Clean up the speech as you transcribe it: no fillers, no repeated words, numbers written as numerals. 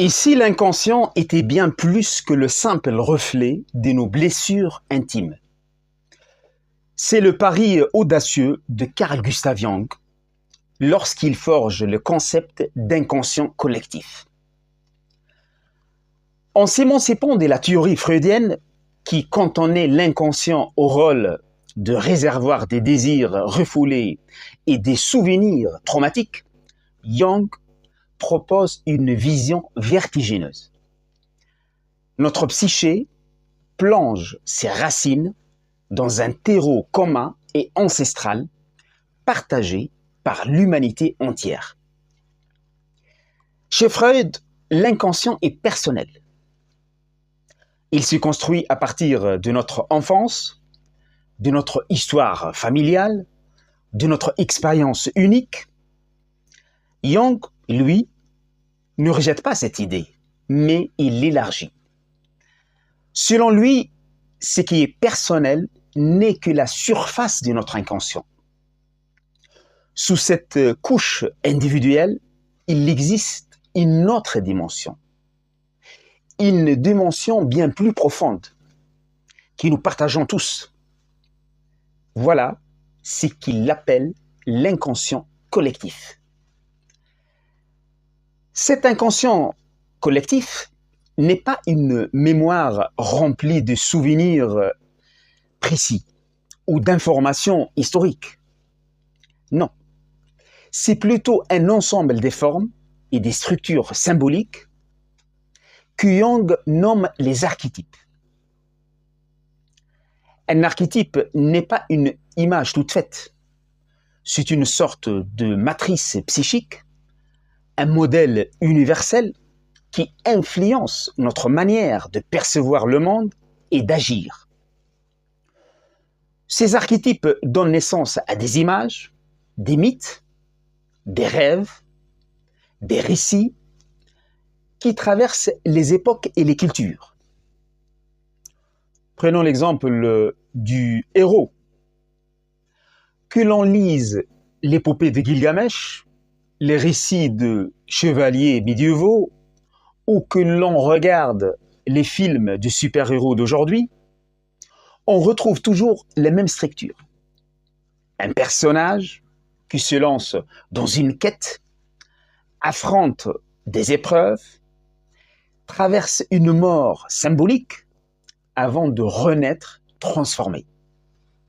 Et si l'inconscient était bien plus que le simple reflet de nos blessures intimes? C'est le pari audacieux de Carl Gustav Jung lorsqu'il forge le concept d'inconscient collectif. En s'émancipant de la théorie freudienne qui cantonnait l'inconscient au rôle de réservoir des désirs refoulés et des souvenirs traumatiques, Jung propose une vision vertigineuse. Notre psyché plonge ses racines dans un terreau commun et ancestral partagé par l'humanité entière. Chez Freud, l'inconscient est personnel. Il se construit à partir de notre enfance, de notre histoire familiale, de notre expérience unique. Jung, lui, ne rejette pas cette idée, mais il l'élargit. Selon lui, ce qui est personnel n'est que la surface de notre inconscient. Sous cette couche individuelle, il existe une autre dimension. Une dimension bien plus profonde, que nous partageons tous. Voilà ce qu'il appelle l'inconscient collectif. Cet inconscient collectif n'est pas une mémoire remplie de souvenirs précis ou d'informations historiques. Non, c'est plutôt un ensemble des formes et des structures symboliques que Jung nomme les archétypes. Un archétype n'est pas une image toute faite. C'est une sorte de matrice psychique, un modèle universel qui influence notre manière de percevoir le monde et d'agir. Ces archétypes donnent naissance à des images, des mythes, des rêves, des récits qui traversent les époques et les cultures. Prenons l'exemple du héros. Que l'on lise l'épopée de Gilgamesh, les récits de chevaliers médiévaux, ou que l'on regarde les films de super-héros d'aujourd'hui, on retrouve toujours les mêmes structures. Un personnage qui se lance dans une quête, affronte des épreuves, traverse une mort symbolique avant de renaître transformé.